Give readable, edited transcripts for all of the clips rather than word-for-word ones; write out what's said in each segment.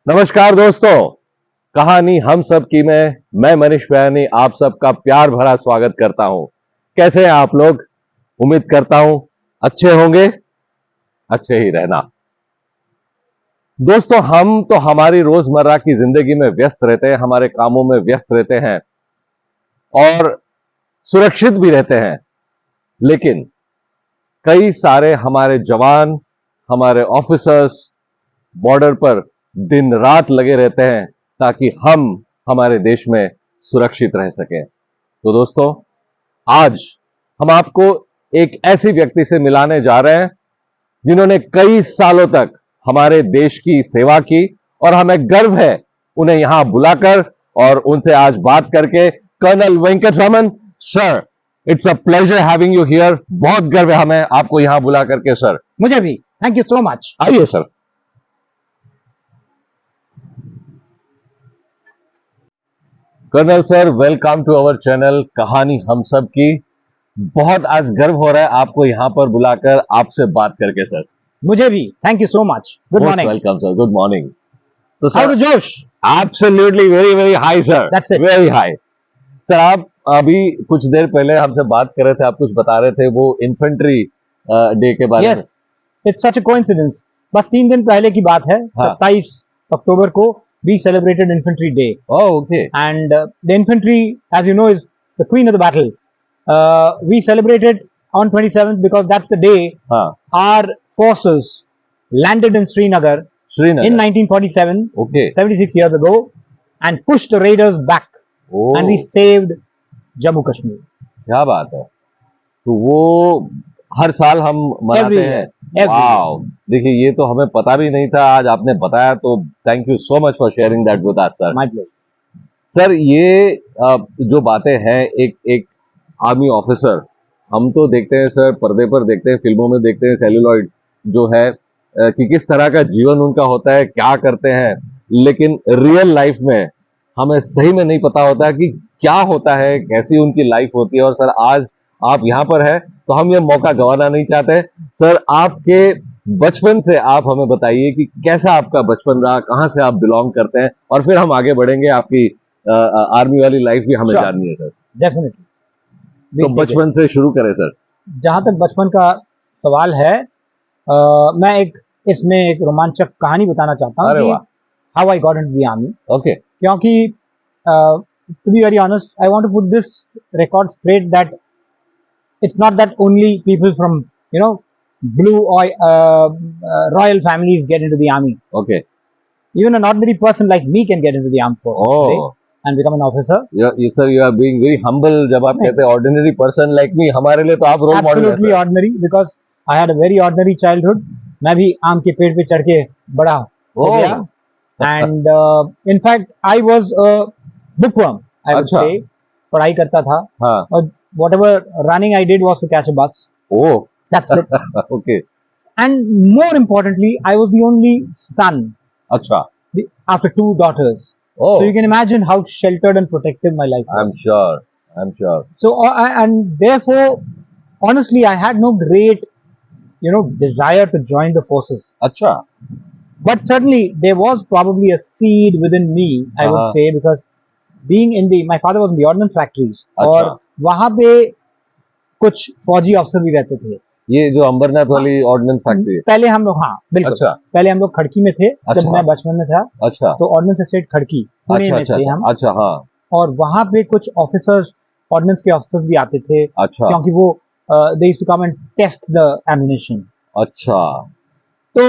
नमस्कार दोस्तों, कहानी हम सब की में मैं मनीष भयानी आप सबका प्यार भरा स्वागत करता हूं। कैसे हैं आप लोग? उम्मीद करता हूं अच्छे होंगे, अच्छे ही रहना। दोस्तों, हम तो हमारी रोजमर्रा की जिंदगी में व्यस्त रहते हैं, हमारे कामों में व्यस्त रहते हैं और सुरक्षित भी रहते हैं, लेकिन कई सारे हमारे जवान, हमारे ऑफिसर्स बॉर्डर पर दिन रात लगे रहते हैं ताकि हम हमारे देश में सुरक्षित रह सकें। तो दोस्तों, आज हम आपको एक ऐसी व्यक्ति से मिलाने जा रहे हैं जिन्होंने कई सालों तक हमारे देश की सेवा की और हमें गर्व है उन्हें यहां बुलाकर और उनसे आज बात करके। Colonel Venkat Raman sir, it's a pleasure having you here. बहुत गर्व है हमें आपको यहां बुला करके सर। मुझे भी, थैंक यू सो मच। आइए sir. Colonel sir, welcome to our channel Kahani हम सब की। बहुत आज गर्व हो रहा है आपको यहां पर बुलाकर आपसे बात करके सर। मुझे भी, thank you so much. Good morning. Welcome sir, good morning. तो हाउ जोश? Absolutely very very high sir, that's it. Very high. Sir, आप अभी कुछ देर पहले हमसे बात कर रहे थे, आप कुछ बता रहे थे वो इन्फेंट्री डे के बारे में। Yes, it's such a coincidence. बस 3 दिन पहले की बात है। हाँ। 27 अक्टूबर को we celebrated infantry day. Oh, okay. And the infantry, as you know, is the queen of the battles. We celebrated on 27th because that's the day our forces landed in Srinagar in 1947, okay, 76 years ago, and pushed the raiders back. Oh. And we saved Jammu Kashmir. क्या बात है। तो वो हर साल हम मनाते हैं। Wow, देखिए ये तो हमें पता भी नहीं था, आज आपने बताया, तो thank you so much for sharing that with us sir. My pleasure. Sir, ये जो बातें हैं, एक आर्मी ऑफिसर, हम तो देखते हैं सर, पर्दे पर देखते हैं, फिल्मों में देखते हैं, सेल्यूलॉइड जो है कि किस तरह का जीवन उनका होता है, क्या करते हैं, लेकिन रियल लाइफ में हमें सही में नहीं पता होता कि क्या होता है, कैसी उनकी लाइफ होती है। और सर, आज आप यहाँ पर हैं तो हम ये मौका गंवाना नहीं चाहते। सर, आपके बचपन से आप हमें बताइए कि कैसा आपका बचपन रहा, कहाँ से आप बिलोंग करते हैं, और फिर हम आगे बढ़ेंगे। आपकी आर्मी वाली लाइफ भी हमें जाननी है सर। डेफिनेटली। तो बचपन से शुरू करें सर। जहाँ तक बचपन का सवाल है, मैं इसमें एक रोमांचक कहानी बताना चाहता हूँ कि how I got into the army. Okay. क्योंकि to be very honest, I want to put this record straight that it's not that only people from blue or royal families get into the army. Okay. Even an ordinary person like me can get into the armed forces and become an officer. Yes sir, you are being very humble जब आप कहते हैं ordinary person like me, हमारे लिए तो आप role model हैं। Absolutely ordinary, because I had a very ordinary childhood. मैं भी आम के पेड़ पे चढ़ के बड़ा हो गया, and in fact I was a bookworm, I would say. पढ़ाई करता था। हाँ। और whatever running I did was to catch a bus. Oh, that's it. Okay. And more importantly, I was the only son. Acha. After 2 daughters. Oh. So you can imagine how sheltered and protective my life was. I'm sure. So and therefore, honestly, I had no great, desire to join the forces. Acha. But certainly there was probably a seed within me, I would say, because being in my father was in the ordnance factories. और वहां पे कुछ फौजी अफसर भी रहते थे। ये जो अंबरनाथ वाली ऑर्डिनेंस फैक्ट्री है? पहले हम लोग, हाँ बिल्कुल। अच्छा। पहले हम लोग खड़की में थे। जब मैं बचपन में था। अच्छा। तो ऑर्डिनेंस स्टेट खड़की, पुणे में थे हम। अच्छा। हाँ। और वहां पे कुछ ऑफिसर्स, ऑर्डिनेंस के ऑफिसर्स भी आते थे। अच्छा। क्योंकि वो they used to come and test the ammunition. अच्छा। तो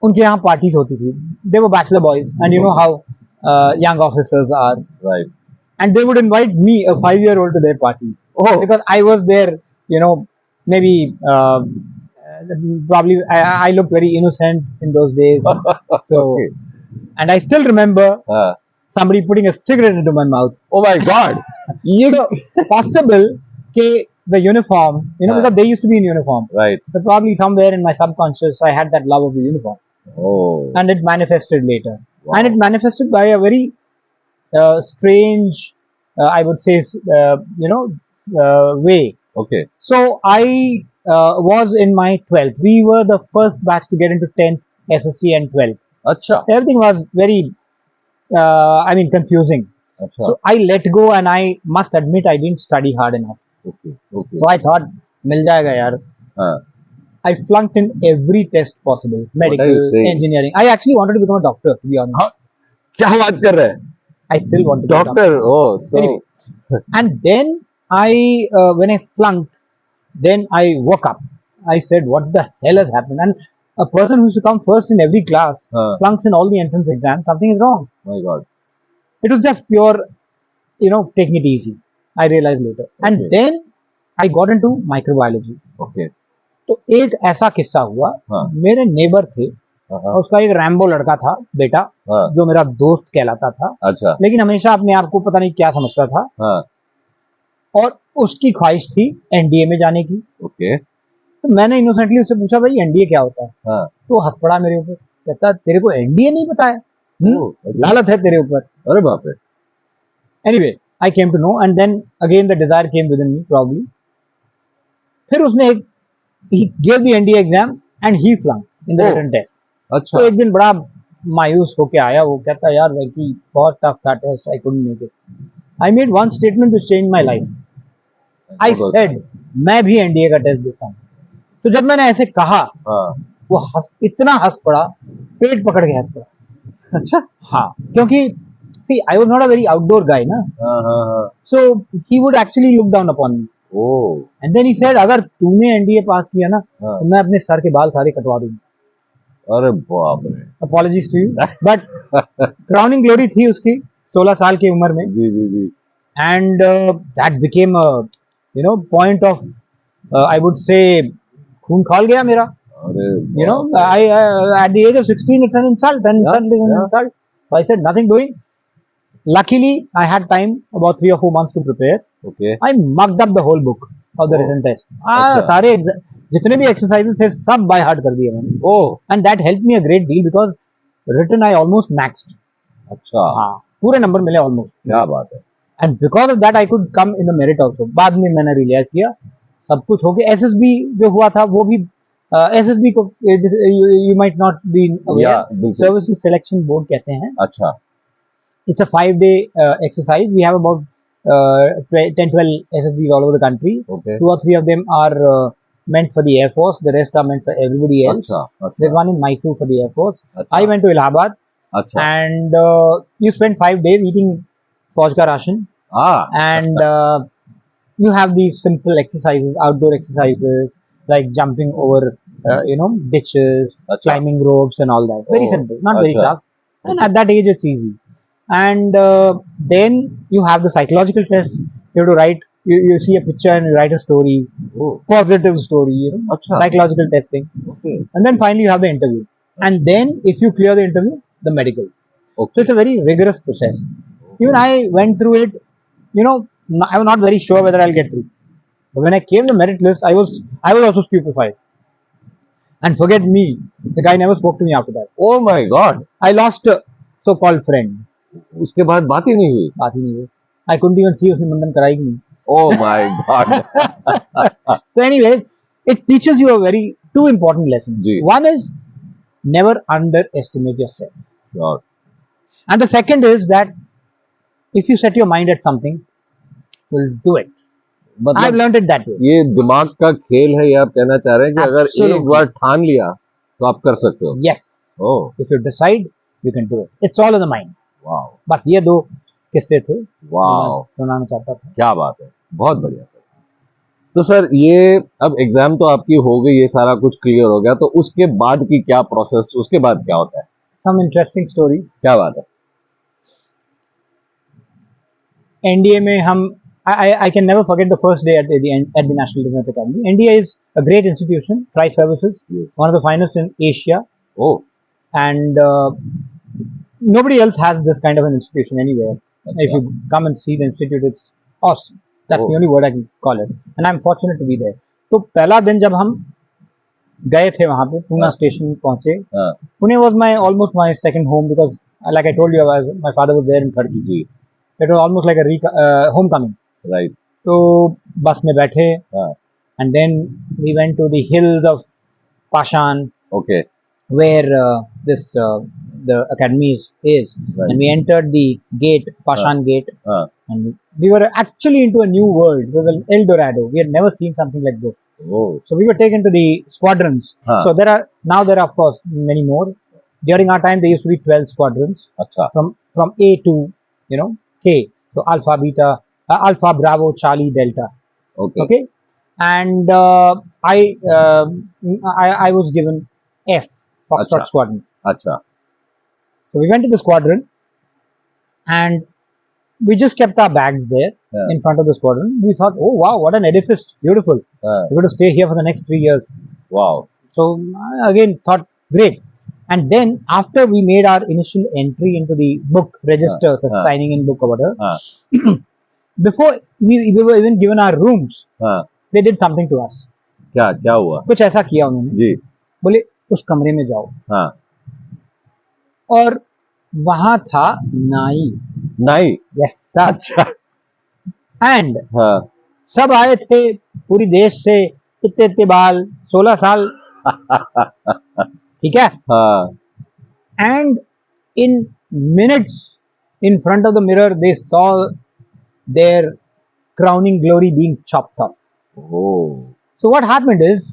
उनके यहाँ पार्टीज होती थी। They were bachelor boys, and you know how young officers are, right? And they would invite me, a 5-year-old, to their party. Oh, because I was there, maybe probably I looked very innocent in those days. So, okay. And I still remember somebody putting a cigarette into my mouth. Oh my God! So possible that the uniform, because they used to be in uniform, right? So probably somewhere in my subconscious I had that love of the uniform. Oh. And it manifested later. Wow. And it manifested by a very strange, I would say, way. Okay. So I was in my 12th. We were the first batch to get into 10th SSC and 12th. अच्छा. Everything was very confusing. अच्छा. So I let go, and I must admit I didn't study hard enough. Okay. Okay. So I thought मिल जाएगा यार. हाँ. I flunked in every test possible. Medical, engineering. I actually wanted to become a doctor, to be honest. हाँ. क्या बात कर रहे हैं? I still want to be a Doctor. Oh. So. Anyway, and then when I flunked, then I woke up. I said, what the hell has happened? And a person who used to come first in every class flunks in all the entrance exams. Something is wrong. My God. It was just pure, taking it easy. I realized later. And then I got into microbiology. Okay. तो एक ऐसा किस्सा हुआ. मेरे neighbour थे, और उसका एक रैम्बो लड़का था बेटा, जो मेरा दोस्त कहलाता था. अच्छा. लेकिन हमेशा अपने आप को पता नहीं क्या समझता था. और उसकी ख्वाहिश थी एनडीए में जाने की. ओके. तो मैंने इनोसेंटली उससे पूछा, भाई एनडीए क्या होता है? तो हंस पड़ा मेरे ऊपर. कहता, तेरे को एनडीए नहीं पता है? लालच है तेरे ऊपर. अरे बाप रे. Anyway, I came to know, and then again the desire came within me probably. फिर उसने he gave the NDA exam and he flunked in the written test. अच्छा. तो एक दिन बड़ा मायूस होके आया. वो कहता, यार वैकी बहुत टफ था test, I couldn't make it. I made one statement which changed my life. I said, मैं भी NDA का टेस्ट देता हूँ. तो जब मैंने ऐसे कहा, वो इतना हंस पड़ा, पेट पकड़ के हंस पड़ा. अच्छा. हाँ, क्योंकि see, I was not a very outdoor guy ना. So he would actually look down upon me. And then he said, अगर तूने एनडीए पास किया ना, तो मैं अपने सर के बाल सारे कटवा दूंगा. अरे बाप रे. Apologies to you, but crowning glory थी उसकी 16 साल की उम्र में. जी जी जी. And that became a point of I would say खून खौल गया मेरा. I at the age of 16 it's an insult, and insult is an insult. So I said, nothing doing. Luckily, I had time, about 3 or 4 months to prepare. Okay. I mucked up the whole book of the written test. सारे जितने भी exercises थे सब by heart कर दिए मैंने. And that helped me a great deal because written I almost maxed. अच्छा. हाँ, पूरे नंबर मिले almost. क्या बात है. And because of that I could come in the merit also. बाद में मैंने realize किया, सब कुछ हो गया. SSB जो हुआ था वो भी SSB को you might not be aware. Services Selection Board कहते हैं. अच्छा. It's a 5-day exercise. We have about 10-12 SSBs all over the country. Okay. 2 or 3 of them are meant for the Air Force. The rest are meant for everybody else. Achha. There's one in Mysore for the Air Force. Achha. I went to Allahabad. Achha. And you spend 5 days eating Fauj ka ration. And you have these simple exercises, outdoor exercises, like jumping over, ditches, Achha. climbing ropes and all that. Very simple, not very tough. And at that age, it's easy. And then you have the psychological test. You have to write, you see a picture and you write a story, positive story, psychological testing. Okay. And then finally you have the interview. And then if you clear the interview, the medical. Okay. So it's a very rigorous process. Even I went through it, I was not very sure whether I'll get through. But when I came the merit list, I was also stupefied. And forget me, the guy never spoke to me after that. Oh my God. I lost a so-called friend. उसके बाद बात ही नहीं हुई. बात ही नहीं हुई. I couldn't even see उसने मुंडन कराई कि नहीं. Oh my God. So anyways, it teaches you two important lessons. Ji. One is never underestimate yourself. Sure. And the second is that if you set your mind at something, you'll do it. I've learned it that way. ये दिमाग का खेल है, ये आप कहना चाह रहे हैं कि अगर एक बार ठान लिया तो आप कर सकते हो. Yes. Oh. If you decide, you can do it. It's all in the mind. Wow. बस ये 2 किस्से थे. Wow. सुनाना चाहता था. क्या बात है, बहुत बढ़िया सर. तो सर ये अब एग्जाम तो आपकी हो गई, ये सारा कुछ क्लियर हो गया, तो उसके बाद की क्या प्रोसेस, उसके बाद क्या होता है? Some interesting story. क्या बात है? NDA में हम I can never forget the first day at the National Defense Academy. NDA is a great institution, tri-services, yes. One of the finest in Asia. Oh. And nobody else has this kind of an institution anywhere. Achha. If you come and see the institute, it's awesome. That's the only word I can call it. And I'm fortunate to be there. तो पहला दिन जब हम गए थे वहाँ पे, Poona station पहुँचे. Pune was almost my second home because, like I told you, my father was there in Turkey. It was almost like a homecoming. Right. तो बस में बैठे, and then we went to the hills of Pashan, Okay. where the academy is. Right. And we entered the gate, Pashan gate, and we were actually into a new world. It was an El Dorado. We had never seen something like this. Oh. So we were taken to the squadrons. So there are of course many more. During our time, there used to be 12 squadrons. Achha. From A to K. So Alpha, Beta, Alpha, Bravo, Charlie, Delta. Okay. And I was given F, Foxtrot Squadron. Achha. So we went to the squadron, and we just kept our bags there in front of the squadron. We thought, oh wow, what an edifice, beautiful. We're going to stay here for the next 3 years. Wow. So again, thought great. And then after we made our initial entry into the book register, signing in book or whatever, before we were even given our rooms, they did something to us. क्या हुआ? कुछ ऐसा किया उन्होंने जी. बोले उस कमरे में जाओ. और वहां था नाई. Yes sir. अच्छा. And सब आए थे पूरी देश से, इतने बाल, 16 साल. ठीक है. And in minutes, in front of the mirror, they saw their crowning glory being chopped off. Oh. So what happened is,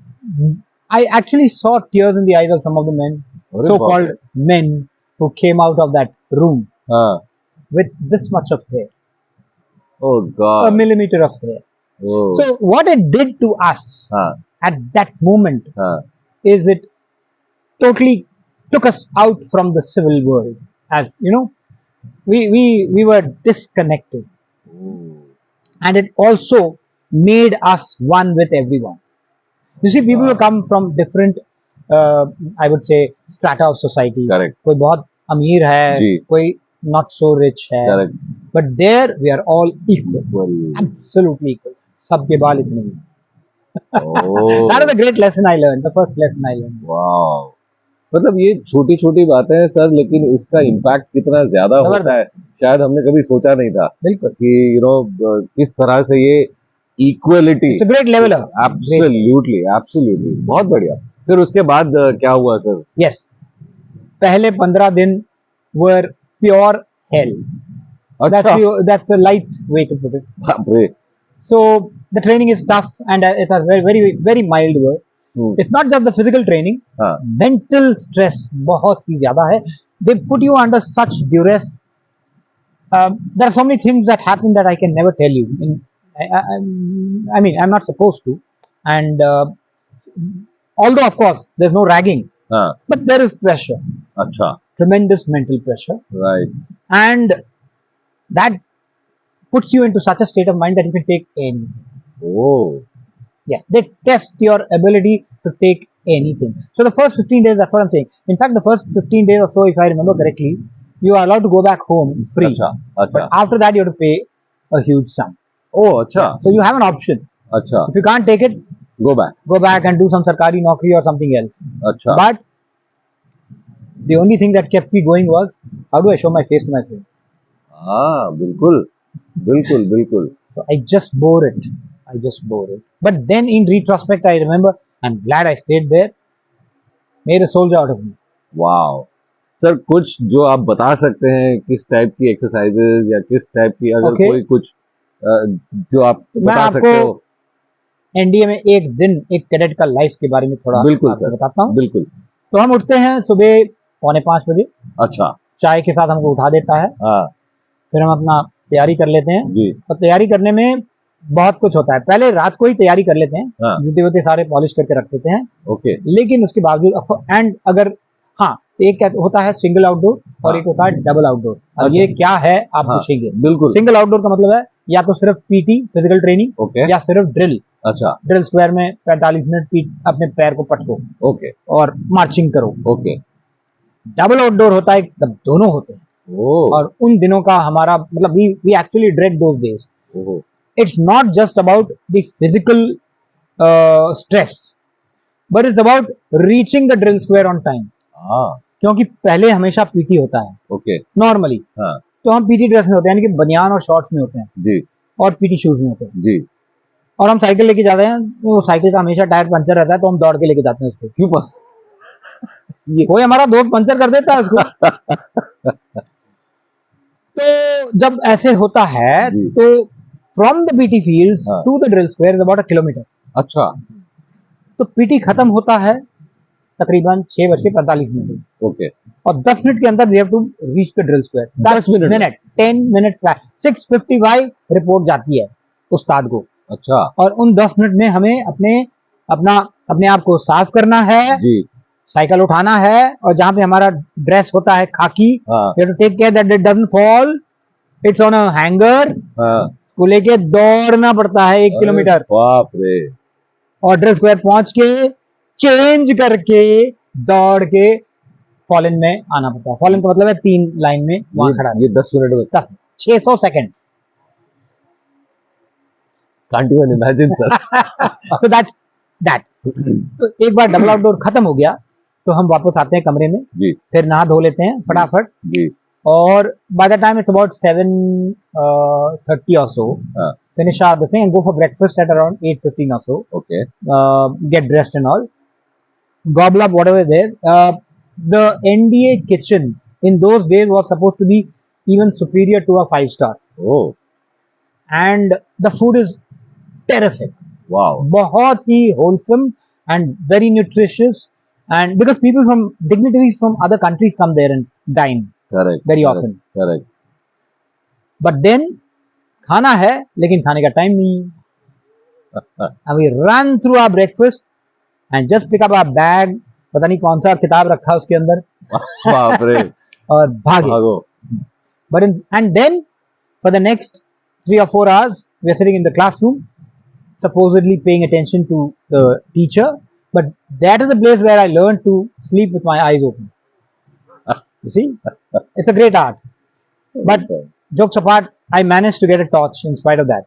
I actually saw tears in the eyes of some of the men, so-called men, who came out of that room with this much of hair. Oh God. A millimeter of hair. Oh. So what it did to us at that moment is it totally took us out from the civil world. As you know, we were disconnected. And it also made us one with everyone. You see, people who come from different, I would say, strata of society. Correct. कोई बहुत अमीर है, कोई not so rich है. Correct. But there we are all equal. Absolutely equal. सबके बाल इतने ही. That was a great lesson I learned. The first lesson I learned. Wow. मतलब ये छोटी छोटी बातें हैं सर, लेकिन इसका इम्पैक्ट कितना ज्यादा होता है शायद हमने कभी सोचा नहीं था. बिल्कुल. कि किस तरह से ये equality. It's a great level. Absolutely बहुत बढ़िया. फिर उसके बाद क्या हुआ सर? यस, पहले 15 दिन were pure hell. That's the light way to put it. So the training is tough, and it's a very very very mild word. It's not just the physical training. Mental stress बहुत ही ज़्यादा है. They put you under such duress. There are so many things that happen that I can never tell you. I mean, I'm not supposed to. And although of course there's no ragging, but there is pressure. Achha. Tremendous mental pressure. Right. And that puts you into such a state of mind that you can take anything. Oh. Yes, they test your ability to take anything. So the first 15 days, that's what I'm saying. In fact, the first 15 days or so, if I remember correctly, you are allowed to go back home free. Achha. But after that, you have to pay a huge sum. Oh, acha. So you have an option. Acha. If you can't take it, go back and do some sarkari naukri or something else. Acha. But the only thing that kept me going was, how do I show my face to my friends? बिल्कुल. So I just bore it. But then in retrospect, I remember, I'm glad I stayed there. Made a soldier out of me. Wow. Sir कुछ जो आप बता सकते हैं किस type की exercises या किस टाइप की अगर कोई कुछ जो आप बता सकते हो. एनडीए में एक दिन एक कैडेट का लाइफ के बारे में थोड़ा बिल्कुल सर बताता हूँ. बिल्कुल. तो हम उठते हैं सुबह 4:45 बजे. अच्छा. चाय के साथ हमको उठा देता है. फिर हम अपना तैयारी कर लेते हैं जी. और तैयारी करने में बहुत कुछ होता है. पहले रात को ही तैयारी कर लेते हैं, जूते वूते सारे पॉलिश करके रख देते हैं. ओके. लेकिन उसके बावजूद एंड अगर एक होता है सिंगल आउटडोर और एक होता है डबल आउटडोर. अब ये क्या है आप पूछेंगे. बिल्कुल. सिंगल आउटडोर का मतलब है या तो सिर्फ पीटी फिजिकल ट्रेनिंग या सिर्फ ड्रिल. अच्छा. ड्रिल स्क्वायर में 45 मिनट अपने पैर को पटको. ओके. और मार्चिंग करो. ओके. डबल आउटडोर होता है, तब दोनों होते हैं. और उन दिनों का हमारा मतलब we actually dread those days. It's not just about the physical stress, but it's about reaching the drill square on time. क्योंकि पहले हमेशा पीटी होता है. ओके. नॉर्मली तो हम पीटी ड्रेस में होते हैं, यानी कि बनियान और शॉर्ट्स में होते हैं जी. और पीटी शूज में होते हैं जी। और हम साइकिल लेके जाते हैं, तो साइकिल का हमेशा टायर पंचर रहता है, तो हम दौड़ के लेके जाते हैं उसको। क्यों? कोई हमारा दोस्त पंचर कर देता है उसको। तो जब ऐसे होता है तो from the PT fields to the drill square is about a kilometre. अच्छा। तो पीटी खत्म होता है तकरीबन 6:45 ओके। और 10 मिनट के अंदर we have to reach the drill square. 10 minute 10 minute 6:55 report जाती है उस्ताद को। अच्छा। और उन 10 मिनट में हमें अपने आप को साफ करना है जी। साइकिल उठाना है और जहां पे हमारा ड्रेस होता है खाकी, you have to take care that it doesn't fall, it's on a hanger, को लेके दौड़ना पड़ता है 1 किलोमीटर। बाप रे। और ड्रिल स्क्वायर पहुंच के चेंज करके दौड़ के फॉलन में आना पड़ता है। फॉलन का मतलब है 3 लाइन में वहां खड़ा। ये 10 मिनट में 600 second. Can't even imagine, sir. So that's that. तो एक बार डबल आउटडोर खत्म हो गया तो हम वापस आते हैं कमरे में जी। फिर नहा धो लेते हैं फटाफट जी। और by the time it's about 7:30 or so, finish our the thing and go for breakfast at around 8:15 or so. Okay. Get dressed and all, gobble up whatever is there. The NDA kitchen in those days was supposed to be even superior to a 5-star. Oh. And the food is terrific. Wow. बहुत ही wholesome and very nutritious, and because people from dignitaries from other countries come there and dine. Correct. Very often. Correct. But then खाना है लेकिन खाने का time नहीं। And we run through our breakfast and just pick up our bag, पता नहीं कौन सा किताब रखा उसके अंदर। बाप रे। और भागो। But and then for the next 3 or 4 hours we are sitting in the classroom supposedly paying attention to the teacher, but that is the place where I learned to sleep with my eyes open. You see, it's a great art. But jokes apart, I managed to get a torch in spite of that,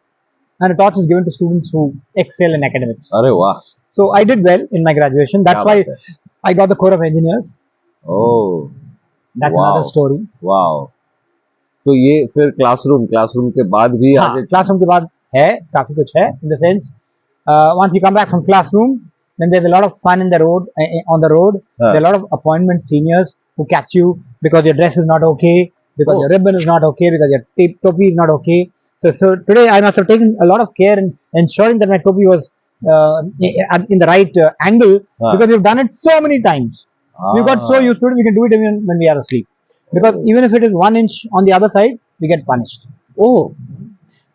and a torch is given to students who excel in academics. अरे वाह। So I did well in my graduation. That's why I got the Corps of Engineers. Oh, that's another story. Wow. तो ये फिर classroom के बाद भी आगे classroom के बाद है काफी कुछ है in the sense once you come back from classroom then there's a lot of fun in the road on the road. There are a lot of appointment seniors who catch you because your dress is not okay, because your ribbon is not okay, because your topi is not okay. So today I must have taken a lot of care in ensuring that my topi was in the right angle because we've done it so many times. We got so used to it, we can do it even when we are asleep. Because even if it is 1 inch on the other side, we get punished. Oh,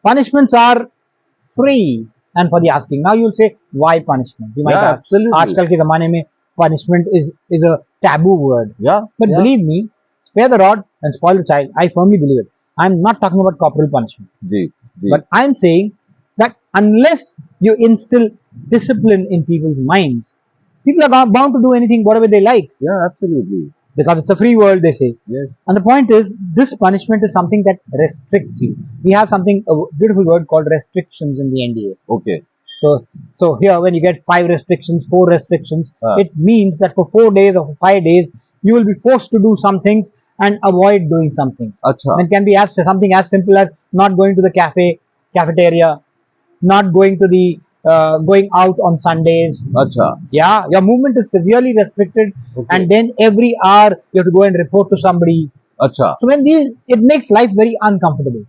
punishments are free and for the asking. Now you'll say, why punishment? You might ask. आजकल के ज़माने में punishment is a taboo word. Yeah. But believe me, spare the rod and spoil the child. I firmly believe it. I'm not talking about corporal punishment. But I'm saying that unless you instill discipline in people's minds, people are bound to do anything, whatever they like. Yeah, absolutely. Because it's a free world, they say. Yes. And the point is, this punishment is something that restricts you. We have a beautiful word called restrictions in the NDA. Okay. So here, when you get 5 restrictions, 4 restrictions, it means that for 4 days or for 5 days, you will be forced to do some things and avoid doing something. Achha. It can be something as simple as not going to the cafeteria, not going to the going out on Sundays. Achha. Yeah, your movement is severely restricted, and then every hour you have to go and report to somebody. Achha. So when it makes life very uncomfortable.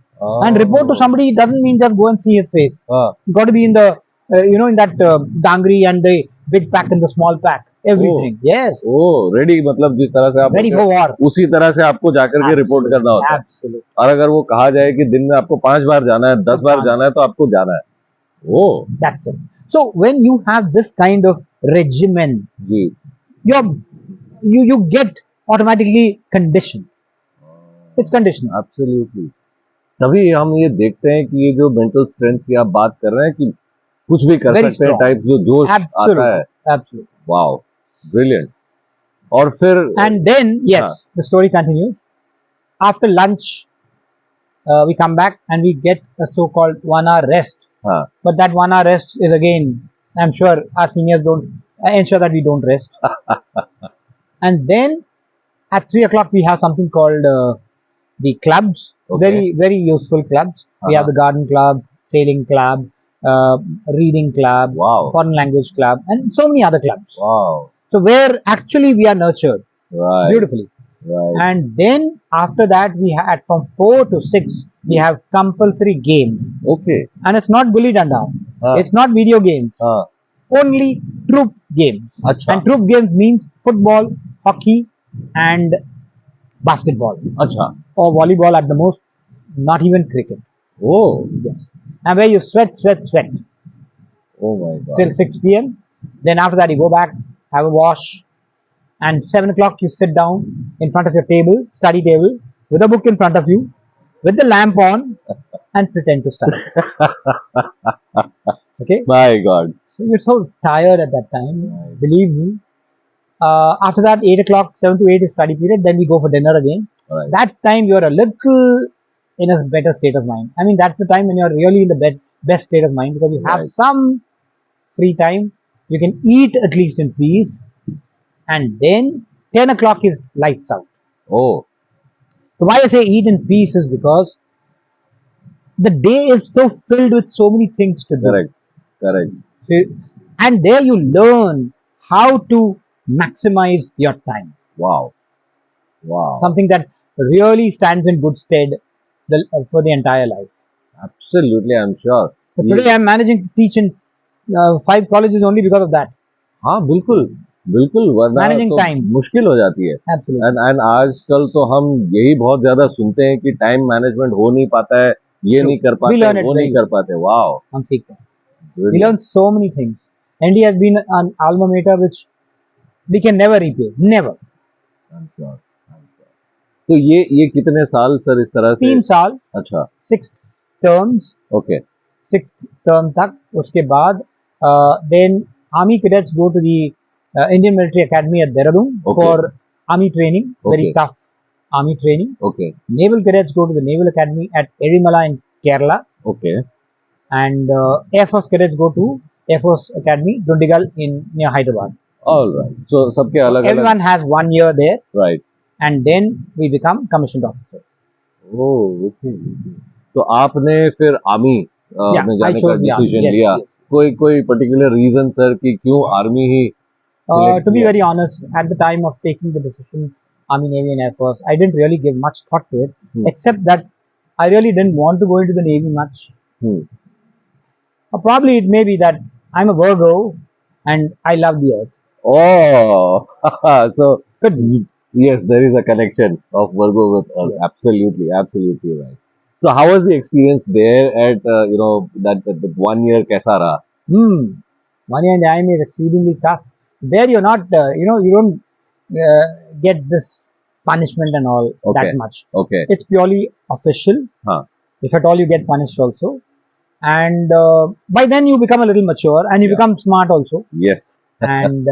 And report to somebody doesn't mean just go and see his face. You got to be in the in that dangri and the big pack and the small pack. Everything. Yes. Oh, ready मतलब जिस तरह से आप ready for war. उसी तरह से आपको जाकर के रिपोर्ट करना होता है. Absolutely. और अगर वो कहा जाए कि दिन में आपको 5 बार जाना है, 10 बार जाना है, तो आपको जाना है. Oh, that's it. So when you have this kind of regimen, you get automatically conditioned. It's conditioned. Absolutely. तभी हम ये देखते हैं कि ये जो मेंटल स्ट्रेंथ की आप बात कर रहे हैं कि कुछ भी कर सकते हैं टाइप जो जोश आता है. Absolutely. Wow, brilliant. और फिर and then yes, the story continues. After lunch, we come back and we get a so-called 1 hour rest. But that 1 hour rest is again, I'm sure our seniors don't ensure that we don't rest. And then at 3 o'clock we have something called the clubs. Very, very useful clubs. We have the garden club, sailing club, reading club, Wow. foreign language club, and so many other clubs. Wow. So where actually we are nurtured Right. beautifully. Right. And then after that we had from 4 to 6 we have compulsory games. Okay. And it's not gully danda. It's not video games. Only troop games. Achha. And troop games means football, hockey, and basketball. Achha. Or volleyball at the most. Not even cricket. Oh. Yes. And where you sweat. Oh my God. Till 6 p.m. Then after that you go back, have a wash, and 7 o'clock you sit down in front of your table, study table, with a book in front of you, with the lamp on, and pretend to study. Okay? My God. So you're so tired at that time, believe me. After that, 8 o'clock, 7 to 8 is study period, then we go for dinner again. Right. That time you're a little in a better state of mind. I mean, that's the time when you're really in the best state of mind, because you have some free time. You can eat at least in peace. And then 10 o'clock is lights out. Oh. So why I say eat in peace is because the day is so filled with so many things to do. Correct. So, and there you learn how to maximize your time. Wow. Something that really stands in good stead for the entire life. Absolutely, I'm sure. But today I'm managing to teach in 5 colleges only because of that. हाँ बिल्कुल वरना Managing तो time. मुश्किल हो जाती है. Absolutely. And आजकल तो हम यही बहुत ज्यादा सुनते हैं कि टाइम मैनेजमेंट हो नहीं पाता है, ये नहीं कर पाते, वो नहीं कर पाते. वाओ. हम सीखते हैं. We learn so many things. ND has been an alma mater which we can never repay. Never. I'm sure. तो ये कितने साल सर इस तरह से? 3 साल. अच्छा. 6 terms. Okay. 6th term तक. उसके बाद then army cadets go to the Indian Military Academy at Dehradoon for army training. Very tough army training. Okay. Naval cadets go to the Naval Academy at Erimala in Kerala. Okay. And Air Force cadets go to Air Force Academy, Dundigal near Hyderabad. All right. So सबके अलग-अलग. Everyone has 1 year there. Right. And then we become commissioned officers. Oh, okay. तो आपने फिर army में जाने का decision लिया. कोई particular reason sir कि क्यों army he? To be very honest, at the time of taking the decision, Army, Navy and Air Force, I didn't really give much thought to it, except that I really didn't want to go into the Navy much. Or probably it may be that I'm a Virgo and I love the earth. Oh, so yes, there is a connection of Virgo with earth. Absolutely right. So how was the experience there at that 1 year कैसा रहा? 1 year in the army is exceedingly tough. There you're not, you don't get this punishment and all that much. Okay. It's purely official. If at all you get punished also. And by then you become a little mature and you become smart also. Yes. And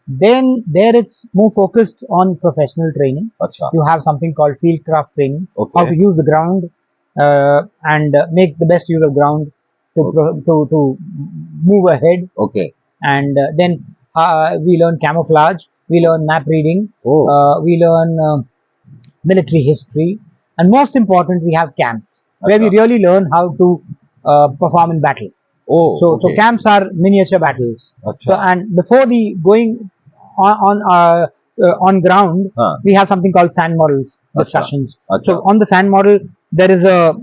then there it's more focused on professional training. Achha. You have something called field craft training. Okay. How to use the ground and make the best use of ground to move ahead. Okay. And then we learn camouflage, we learn map reading, we learn military history, and most important, we have camps where we really learn how to perform in battle. So camps are miniature battles. So, and before the going on ground, we have something called sand models discussions. So on the sand model, there is a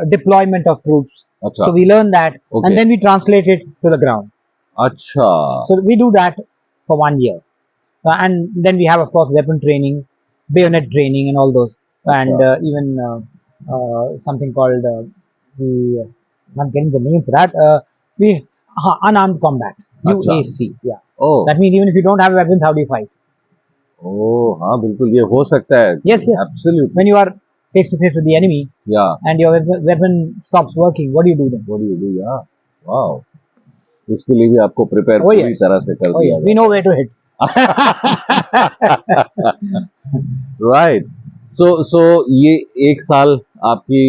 deployment of troops. So we learn that, and then we translate it to the ground. Acha. So we do that for 1 year, and then we have, of course, weapon training, bayonet training, and all those, and even something called not getting the name for that. We unarmed combat, UAC. Yeah. Oh. That means even if you don't have weapons, how do you fight? Oh, हाँ बिल्कुल ये हो सकता है. Yes. Absolutely. When you are face to face with the enemy, and your weapon stops working, what do you do then? Yeah. Wow. उसके लिए भी आपको प्रिपेयर पूरी तरह से कर दिया. We know where to hit. Right. So ये 1 साल आपकी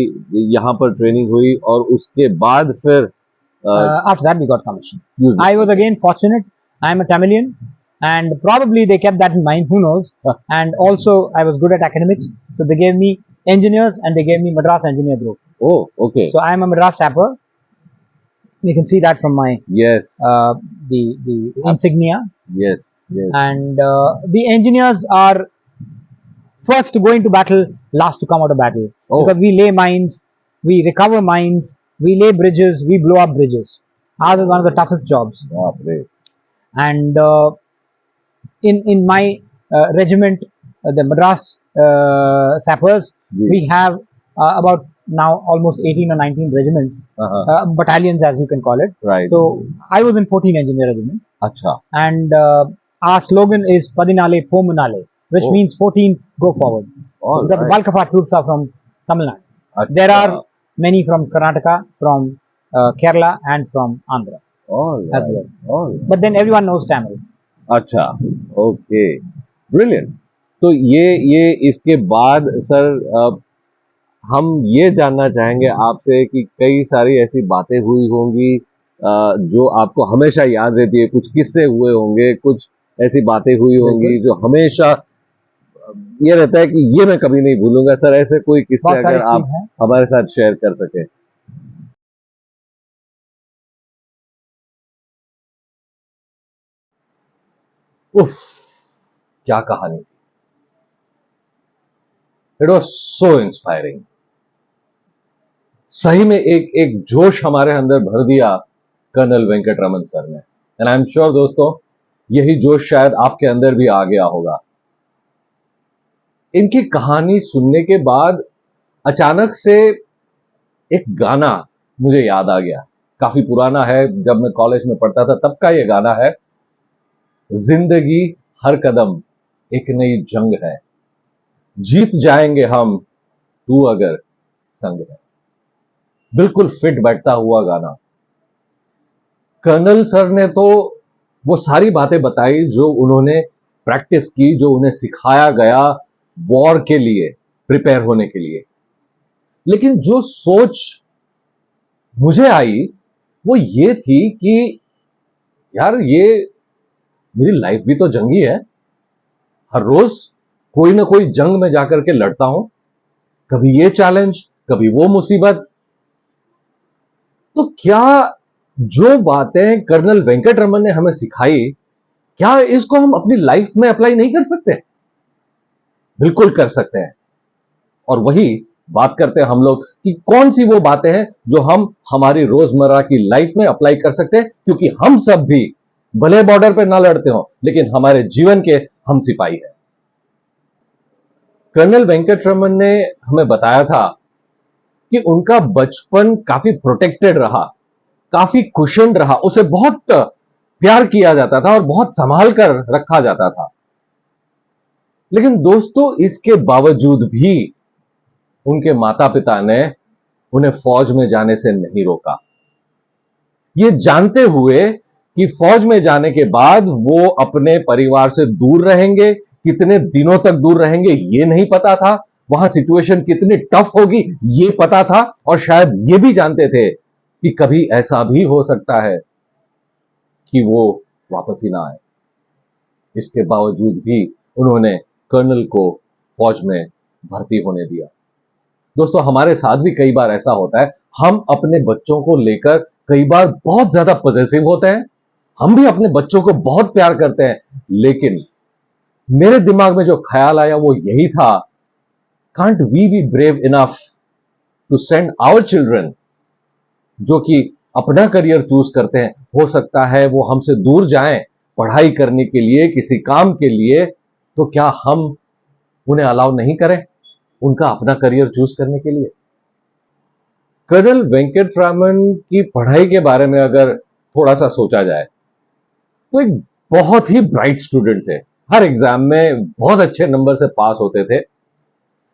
यहाँ पर ट्रेनिंग हुई और उसके बाद फिर after that we got commissioned. I was again fortunate. I am a Tamilian, and probably they kept that in mind. Who knows? And also I was good at academics, so they gave me engineers and they gave me Madras Engineer Group. Oh, okay. So I am a Madras sapper. You can see that from my Yes. The insignia. Yes. Yes. And the engineers are first to go into battle, last to come out of battle. Oh. Because we lay mines, we recover mines, we lay bridges, we blow up bridges. Ours is one of the toughest jobs. Baap re. And in my regiment, the Madras sappers, Ji. we have about now almost 18 or 19 regiments, battalions as you can call it. Right. So I was in 14 engineer regiment. Acha. And our slogan is Padinale Pomunale, which means 14 go forward. All The right. bulk of our troops are from Tamil Nadu. Acha. There are many from Karnataka, from Kerala, and from Andhra All as right. well. All right. But then everyone knows Tamil. अच्छा, okay, brilliant. तो ये इसके बाद sir हम ये जानना चाहेंगे आपसे कि कई सारी ऐसी बातें हुई होंगी जो आपको हमेशा याद रहती है, कुछ किस्से हुए होंगे, कुछ ऐसी बातें हुई होंगी जो हमेशा ये रहता है कि ये मैं कभी नहीं भूलूंगा। सर ऐसे कोई किस्से अगर आप हमारे साथ शेयर कर सके। उफ, क्या कहानी थी। It was so inspiring. सही में एक जोश हमारे अंदर भर दिया कर्नल वेंकट रमन सर ने। एंड आई एम श्योर दोस्तों यही जोश शायद आपके अंदर भी आ गया होगा। इनकी कहानी सुनने के बाद अचानक से एक गाना मुझे याद आ गया। काफी पुराना है, जब मैं कॉलेज में पढ़ता था तब का ये गाना है। जिंदगी हर कदम एक नई जंग है, जीत जाएंगे हम तू अगर संग है। बिल्कुल फिट बैठता हुआ गाना। कर्नल सर ने तो वो सारी बातें बताई जो उन्होंने प्रैक्टिस की, जो उन्हें सिखाया गया वॉर के लिए प्रिपेयर होने के लिए। लेकिन जो सोच मुझे आई वो ये थी कि यार ये मेरी लाइफ भी तो जंगी है। हर रोज कोई ना कोई जंग में जाकर के लड़ता हूं, कभी ये चैलेंज, कभी वो मुसीबत। तो क्या जो बातें कर्नल वेंकट रमन ने हमें सिखाई, क्या इसको हम अपनी लाइफ में अप्लाई नहीं कर सकते? बिल्कुल कर सकते हैं। और वही बात करते हैं हम लोग कि कौन सी वो बातें हैं जो हम हमारी रोजमर्रा की लाइफ में अप्लाई कर सकते हैं, क्योंकि हम सब भी भले बॉर्डर पे ना लड़ते हो लेकिन हमारे जीवन के हम सिपाही हैं। कर्नल वेंकट रमन ने हमें बताया था कि उनका बचपन काफी प्रोटेक्टेड रहा, काफी कुशन्ड रहा, उसे बहुत प्यार किया जाता था और बहुत संभाल कर रखा जाता था। लेकिन दोस्तों इसके बावजूद भी उनके माता पिता ने उन्हें फौज में जाने से नहीं रोका। ये जानते हुए कि फौज में जाने के बाद वो अपने परिवार से दूर रहेंगे, कितने दिनों तक दूर रहेंगे ये नहीं पता था, वहां सिचुएशन कितनी टफ होगी ये पता था, और शायद ये भी जानते थे कि कभी ऐसा भी हो सकता है कि वो वापस ही ना आए। इसके बावजूद भी उन्होंने कर्नल को फौज में भर्ती होने दिया। दोस्तों हमारे साथ भी कई बार ऐसा होता है, हम अपने बच्चों को लेकर कई बार बहुत ज्यादा पॉजिटिव होते हैं, हम भी अपने बच्चों को बहुत प्यार करते हैं, लेकिन मेरे दिमाग में जो ख्याल आया वो यही था, can't we be brave enough to send our children जो कि अपना करियर चूज करते हैं, हो सकता है वो हमसे दूर जाएं पढ़ाई करने के लिए, किसी काम के लिए, तो क्या हम उन्हें अलाउ नहीं करें उनका अपना करियर चूज करने के लिए? कर्नल वेंकट रामन की पढ़ाई के बारे में अगर थोड़ा सा सोचा जाए तो एक बहुत ही ब्राइट स्टूडेंट थे, हर एग्जाम में बहुत अच्छे नंबर से पास होते थे।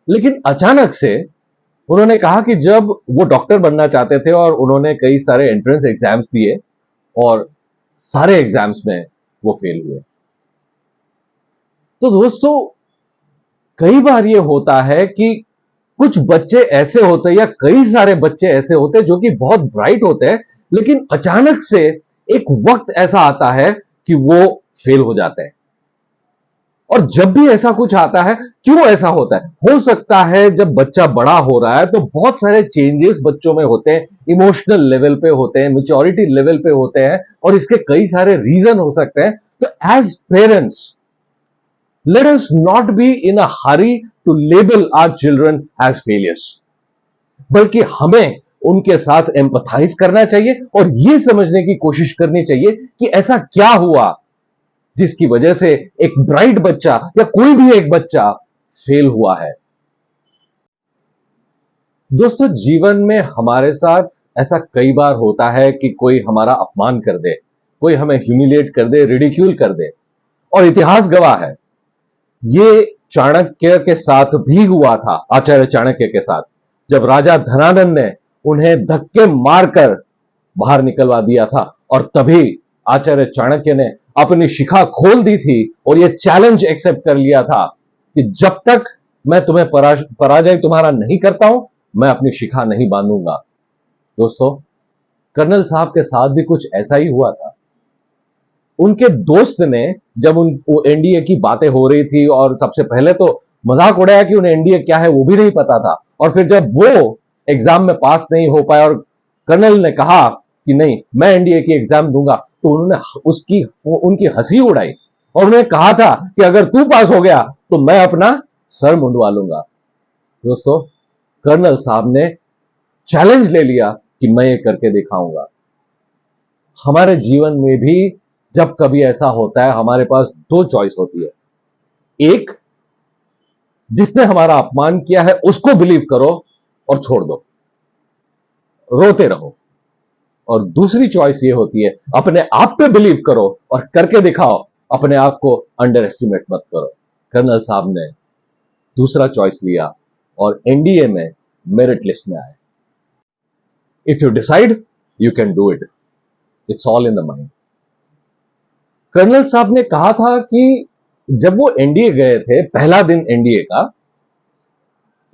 लेकिन अचानक से उन्होंने कहा कि जब वो डॉक्टर बनना चाहते थे और उन्होंने कई सारे एंट्रेंस एग्जाम्स दिए और सारे एग्जाम्स में वो फेल हुए। तो दोस्तों कई बार ये होता है कि कुछ बच्चे ऐसे होते हैं या कई सारे बच्चे ऐसे होते हैं जो कि बहुत ब्राइट होते हैं, लेकिन अचानक से एक वक्त ऐसा आता है कि वो फेल हो जाते हैं। और जब भी ऐसा कुछ आता है, क्यों ऐसा होता है? हो सकता है जब बच्चा बड़ा हो रहा है तो बहुत सारे चेंजेस बच्चों में होते हैं, इमोशनल लेवल पे होते हैं, मैच्योरिटी लेवल पे होते हैं, और इसके कई सारे रीजन हो सकते हैं। तो as parents, let us not be in a hurry to label our children as failures, बल्कि हमें उनके साथ एम्पथाइज करना चाहिए और यह समझने की कोशिश करनी चाहिए कि ऐसा क्या हुआ जिसकी वजह से एक ब्राइट बच्चा या कोई भी एक बच्चा फेल हुआ है। दोस्तों, जीवन में हमारे साथ ऐसा कई बार होता है कि कोई हमारा अपमान कर दे, कोई हमें ह्यूमिलिएट कर दे, रिडिक्यूल कर दे, और इतिहास गवाह है, ये चाणक्य के साथ भी हुआ था। आचार्य चाणक्य के साथ जब राजा धनानंद ने उन्हें धक्के मारकर बाहर निकलवा दिया था, और तभी आचार्य चाणक्य ने अपनी शिखा खोल दी थी और यह चैलेंज एक्सेप्ट कर लिया था कि जब तक मैं तुम्हें पराजय तुम्हारा नहीं करता हूं, मैं अपनी शिखा नहीं बांधूंगा। दोस्तों, कर्नल साहब के साथ भी कुछ ऐसा ही हुआ था। उनके दोस्त ने, जब एनडीए की बातें हो रही थी, और सबसे पहले तो मजाक उड़ाया कि उन्हें एनडीए क्या है वो भी नहीं पता था, और फिर जब वो एग्जाम में पास नहीं हो पाए और कर्नल ने कहा कि नहीं, मैं एनडीए की एग्जाम दूंगा, तो उन्होंने उनकी हंसी उड़ाई और उन्हें कहा था कि अगर तू पास हो गया तो मैं अपना सर मुंडवा लूंगा। दोस्तों, कर्नल साहब ने चैलेंज ले लिया कि मैं ये करके दिखाऊंगा। हमारे जीवन में भी जब कभी ऐसा होता है, हमारे पास दो चॉइस होती है। एक, जिसने हमारा अपमान किया है उसको बिलीव करो और छोड़ दो, रोते रहो। और दूसरी चॉइस ये होती है, अपने आप पे बिलीव करो और करके दिखाओ, अपने आप को अंडर एस्टिमेट मत करो। कर्नल साहब ने दूसरा चॉइस लिया और एनडीए में मेरिट लिस्ट में आए। If you decide, you can do it, it's all in the mind. Colonel साहब ने कहा था कि जब वो एनडीए गए थे, पहला दिन एनडीए का,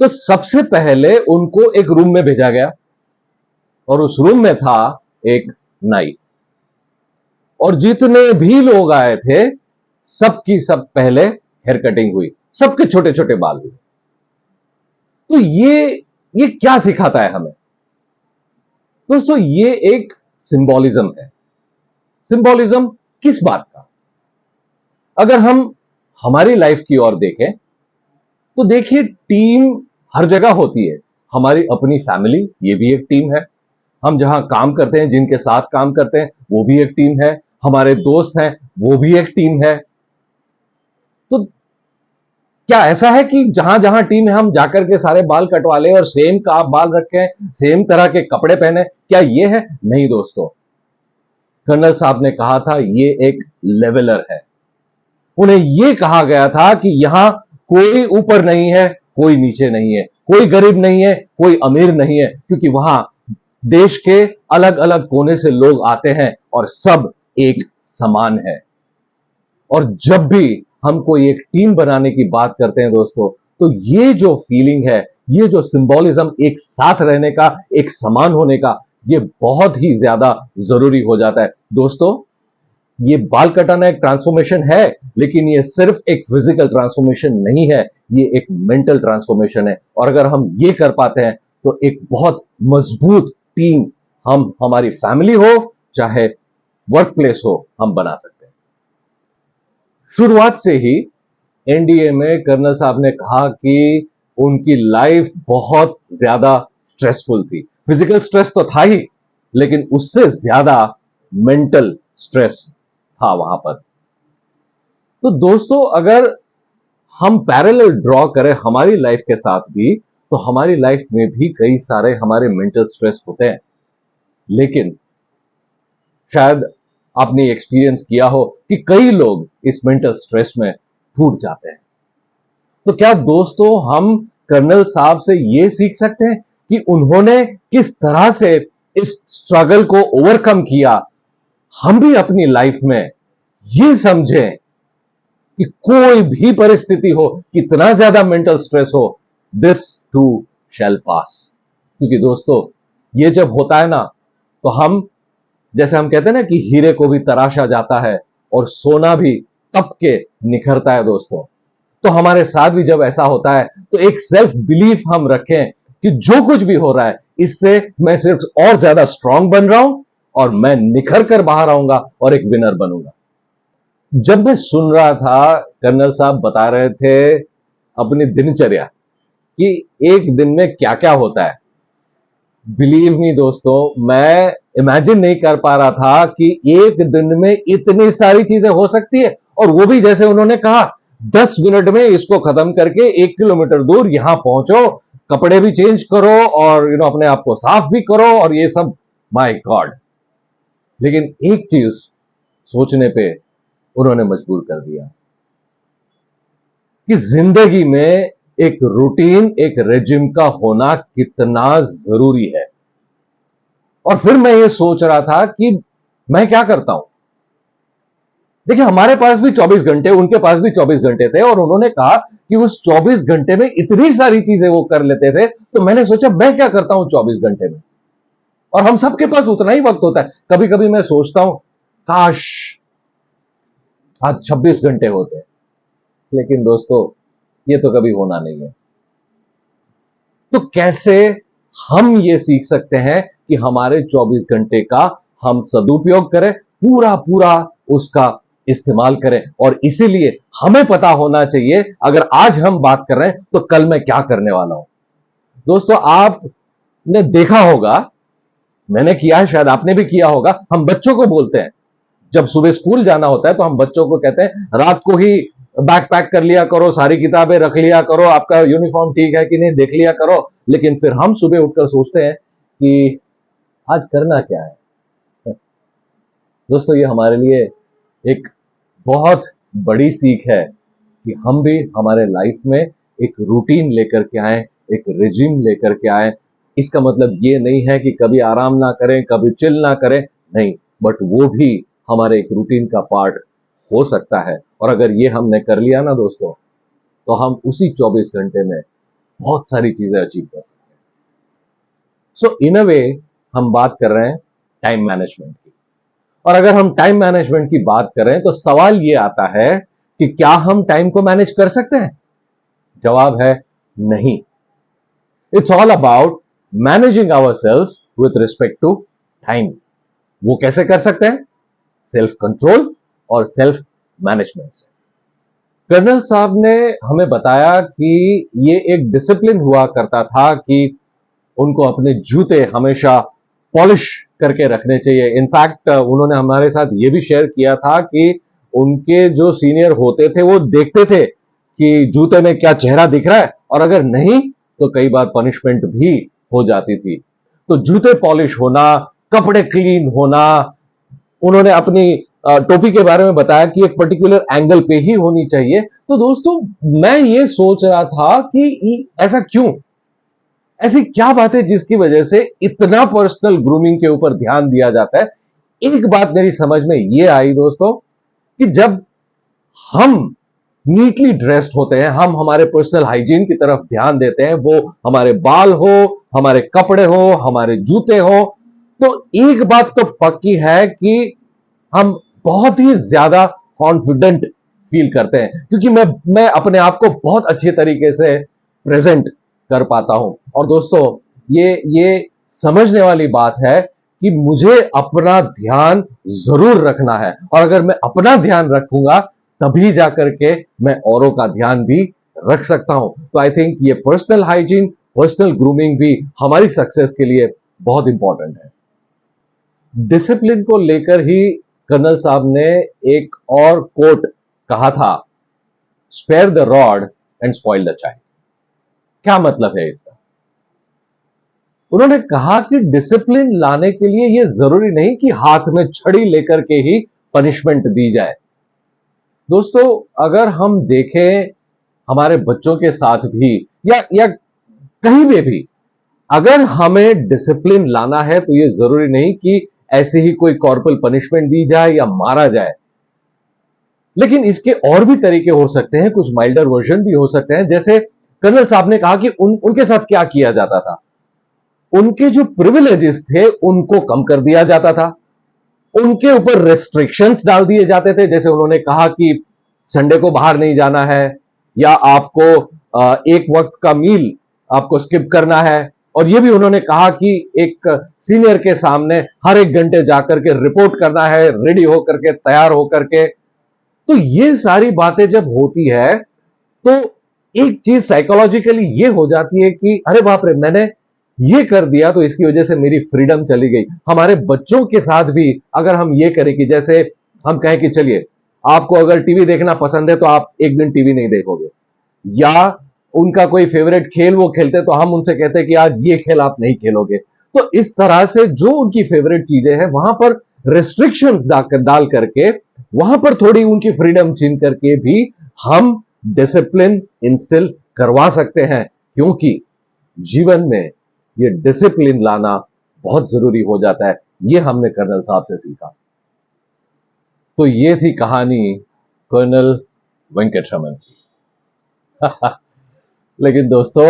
तो सबसे पहले उनको एक रूम में भेजा गया, और उस रूम में था एक नाई, और जितने भी लोग आए थे सबकी सब पहले हेयर कटिंग हुई, सबके छोटे छोटे बाल हुए। तो ये क्या सिखाता है हमें? दोस्तों, ये एक सिंबॉलिज्म है। सिंबॉलिज्म किस बात का? अगर हम हमारी लाइफ की ओर देखें तो देखिए, टीम हर जगह होती है। हमारी अपनी फैमिली, ये भी एक टीम है। हम जहां काम करते हैं, जिनके साथ काम करते हैं, वो भी एक टीम है। हमारे दोस्त हैं, वो भी एक टीम है। तो क्या ऐसा है कि जहां जहां टीम है हम जाकर के सारे बाल कटवा लें और सेम का बाल रखें, सेम तरह के कपड़े पहने? क्या ये है? नहीं दोस्तों, कर्नल साहब ने कहा था ये एक लेवलर है। उन्हें यह कहा गया था कि यहां कोई ऊपर नहीं है, कोई नीचे नहीं है, कोई गरीब नहीं है, कोई अमीर नहीं है, क्योंकि वहां देश के अलग अलग कोने से लोग आते हैं और सब एक समान है। और जब भी हम कोई एक टीम बनाने की बात करते हैं दोस्तों, तो ये जो फीलिंग है, ये जो सिंबॉलिज्म, एक साथ रहने का, एक समान होने का, ये बहुत ही ज्यादा जरूरी हो जाता है। दोस्तों, ये बाल कटाना एक ट्रांसफॉर्मेशन है, लेकिन ये सिर्फ एक फिजिकल ट्रांसफॉर्मेशन नहीं है, ये एक मेंटल ट्रांसफॉर्मेशन है। और अगर हम ये कर पाते हैं तो एक बहुत मजबूत टीम, हम, हमारी फैमिली हो चाहे वर्क प्लेस हो, हम बना सकते हैं। शुरुआत से ही एनडीए में कर्नल साहब ने कहा कि उनकी लाइफ बहुत ज्यादा स्ट्रेसफुल थी। फिजिकल स्ट्रेस तो था ही, लेकिन उससे ज्यादा मेंटल स्ट्रेस था वहां पर। तो दोस्तों, अगर हम पैरेलल ड्रॉ करें हमारी लाइफ के साथ भी, तो हमारी लाइफ में भी कई सारे हमारे मेंटल स्ट्रेस होते हैं। लेकिन शायद आपने एक्सपीरियंस किया हो कि कई लोग इस मेंटल स्ट्रेस में टूट जाते हैं। तो क्या दोस्तों, हम कर्नल साहब से यह सीख सकते हैं कि उन्होंने किस तरह से इस स्ट्रगल को ओवरकम किया? हम भी अपनी लाइफ में यह समझें कि कोई भी परिस्थिति हो, कितना ज्यादा मेंटल स्ट्रेस हो, दिस टू शैल पास। क्योंकि दोस्तों, ये जब होता है ना, तो हम, जैसे हम कहते हैं ना कि हीरे को भी तराशा जाता है और सोना भी तप के निखरता है दोस्तों। तो हमारे साथ भी जब ऐसा होता है तो एक सेल्फ बिलीफ हम रखें कि जो कुछ भी हो रहा है इससे मैं सिर्फ और ज्यादा स्ट्रांग बन रहा हूं और मैं निखर कर बाहर आऊंगा और एक विनर बनूंगा। जब मैं सुन रहा था, कर्नल साहब बता रहे थे अपनी दिनचर्या कि एक दिन में क्या क्या होता है, बिलीव मी दोस्तों, मैं इमेजिन नहीं कर पा रहा था कि एक दिन में इतनी सारी चीजें हो सकती है। और वो भी जैसे उन्होंने कहा 10 मिनट में इसको खत्म करके 1 किलोमीटर दूर यहां पहुंचो, कपड़े भी चेंज करो और अपने आप को साफ भी करो और ये सब। My God. लेकिन एक चीज सोचने पे उन्होंने मजबूर कर दिया कि जिंदगी में एक रूटीन, एक रेजिम का होना कितना जरूरी है। और फिर मैं ये सोच रहा था कि मैं क्या करता हूं। देखिए, हमारे पास भी 24 घंटे, उनके पास भी 24 घंटे थे और उन्होंने कहा कि उस 24 घंटे में इतनी सारी चीजें वो कर लेते थे। तो मैंने सोचा मैं क्या करता हूं 24 घंटे में। और हम सबके पास उतना ही वक्त होता है। कभी कभी मैं सोचता हूं काश आज 26 घंटे होते, लेकिन दोस्तों ये तो कभी होना नहीं है। तो कैसे हम ये सीख सकते हैं कि हमारे 24 घंटे का हम सदुपयोग करें, पूरा पूरा उसका इस्तेमाल करें। और इसीलिए हमें पता होना चाहिए अगर आज हम बात कर रहे हैं तो कल मैं क्या करने वाला हूं। दोस्तों, आपने देखा होगा, मैंने किया है, शायद आपने भी किया होगा, हम बच्चों को बोलते हैं जब सुबह स्कूल जाना होता है तो हम बच्चों को कहते हैं रात को ही बैग पैक कर लिया करो, सारी किताबें रख लिया करो, आपका यूनिफॉर्म ठीक है कि नहीं देख लिया करो। लेकिन फिर हम सुबह उठकर सोचते हैं कि आज करना क्या है। दोस्तों, ये हमारे लिए एक बहुत बड़ी सीख है कि हम भी हमारे लाइफ में एक रूटीन लेकर के आए, एक रिजिम लेकर के आए। इसका मतलब ये नहीं है कि कभी आराम ना करें, कभी चिल ना करें, नहीं, बट वो भी हमारे एक रूटीन का पार्ट हो सकता है। और अगर ये हमने कर लिया ना दोस्तों, तो हम उसी 24 घंटे में बहुत सारी चीजें अचीव कर सकते हैं। सो इन अ वे हम बात कर रहे हैं टाइम मैनेजमेंट की। और अगर हम टाइम मैनेजमेंट की बात करें तो सवाल ये आता है कि क्या हम टाइम को मैनेज कर सकते हैं? जवाब है नहीं। It's all about managing ourselves with respect to time. वो कैसे कर सकते हैं? सेल्फ कंट्रोल और सेल्फ मैनेजमेंट से। कर्नल साहब ने हमें बताया कि ये एक डिसिप्लिन हुआ करता था कि उनको अपने जूते हमेशा पॉलिश करके रखने चाहिए। इनफैक्ट उन्होंने हमारे साथ ये भी शेयर किया था कि उनके जो सीनियर होते थे वो देखते थे कि जूते में क्या चेहरा दिख रहा है, और अगर नहीं तो कई बार पनिशमेंट भी हो जाती थी। तो जूते पॉलिश होना, कपड़े क्लीन होना, उन्होंने अपनी टोपी के बारे में बताया कि एक पर्टिकुलर एंगल पे ही होनी चाहिए। तो दोस्तों, मैं ये सोच रहा था कि ऐसा क्यों, ऐसी क्या बात है जिसकी वजह से इतना पर्सनल ग्रूमिंग के ऊपर ध्यान दिया जाता है। एक बात मेरी समझ में ये आई दोस्तों कि जब हम नीटली ड्रेस्ड होते हैं, हम हमारे पर्सनल हाइजीन की तरफ ध्यान देते हैं, वो हमारे बाल हो, हमारे कपड़े हो, हमारे जूते हो, तो एक बात तो पक्की है कि हम बहुत ही ज्यादा कॉन्फिडेंट फील करते हैं, क्योंकि मैं अपने आप को बहुत अच्छे तरीके से प्रेजेंट कर पाता हूं। और दोस्तों, ये समझने वाली बात है कि मुझे अपना ध्यान जरूर रखना है, और अगर मैं अपना ध्यान रखूंगा तभी जाकर के मैं औरों का ध्यान भी रख सकता हूं। तो आई थिंक ये पर्सनल हाइजीन, पर्सनल ग्रूमिंग भी हमारी सक्सेस के लिए बहुत इंपॉर्टेंट है। डिसिप्लिन को लेकर ही कर्नल साहब ने एक और कोट कहा था, spare the rod and spoil the child. क्या मतलब है इसका? उन्होंने कहा कि डिसिप्लिन लाने के लिए यह जरूरी नहीं कि हाथ में छड़ी लेकर के ही पनिशमेंट दी जाए। दोस्तों, अगर हम देखें हमारे बच्चों के साथ भी या कहीं भी अगर हमें डिसिप्लिन लाना है तो यह जरूरी नहीं कि ऐसे ही कोई कॉर्पोरल पनिशमेंट दी जाए या मारा जाए। लेकिन इसके और भी तरीके हो सकते हैं, कुछ माइल्डर वर्जन भी हो सकते हैं। जैसे कर्नल साहब ने कहा कि उनके साथ क्या किया जाता था, उनके जो प्रिविलेजेस थे उनको कम कर दिया जाता था, उनके ऊपर रेस्ट्रिक्शंस डाल दिए जाते थे। जैसे उन्होंने कहा कि संडे को बाहर नहीं जाना है, या आपको एक वक्त का मील आपको स्किप करना है। और ये भी उन्होंने कहा कि एक सीनियर के सामने हर एक घंटे जाकर के रिपोर्ट करना है, रेडी होकर के, तैयार होकर के। तो ये सारी बातें जब होती है तो एक चीज साइकोलॉजिकली ये हो जाती है कि अरे बाप रे, मैंने ये कर दिया तो इसकी वजह से मेरी फ्रीडम चली गई। हमारे बच्चों के साथ भी अगर हम ये करें कि जैसे हम कहें कि चलिए आपको अगर टीवी देखना पसंद है तो आप एक दिन टीवी नहीं देखोगे, या उनका कोई फेवरेट खेल वो खेलते तो हम उनसे कहते हैं कि आज ये खेल आप नहीं खेलोगे। तो इस तरह से जो उनकी फेवरेट चीजें हैं वहां पर रेस्ट्रिक्शंस डाल करके, वहां पर थोड़ी उनकी फ्रीडम छीन करके भी हम डिसिप्लिन इंस्टिल करवा सकते हैं, क्योंकि जीवन में ये डिसिप्लिन लाना बहुत जरूरी हो जाता है। ये हमने कर्नल साहब से सीखा। तो ये थी कहानी कर्नल वेंकट रमन की। लेकिन दोस्तों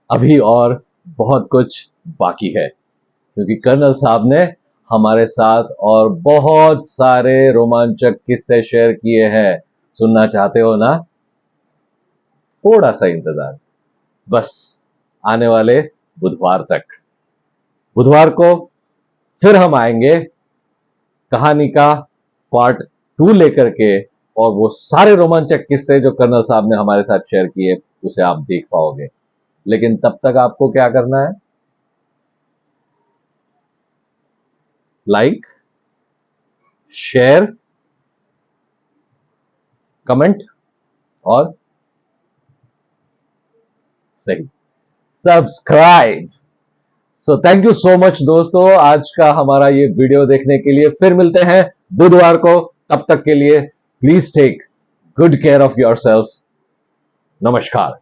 अभी और बहुत कुछ बाकी है, क्योंकि कर्नल साहब ने हमारे साथ और बहुत सारे रोमांचक किस्से शेयर किए हैं। सुनना चाहते हो ना? थोड़ा सा इंतजार, बस आने वाले बुधवार तक। बुधवार को फिर हम आएंगे कहानी का पार्ट 2 लेकर के, और वो सारे रोमांचक किस्से जो कर्नल साहब ने हमारे साथ शेयर किए उसे आप देख पाओगे। लेकिन तब तक आपको क्या करना है? लाइक, शेयर, कमेंट और सही subscribe. So thank you so much दोस्तों, आज का हमारा ये वीडियो देखने के लिए। फिर मिलते हैं बुधवार को। तब तक के लिए please take good care of yourself. नमस्कार।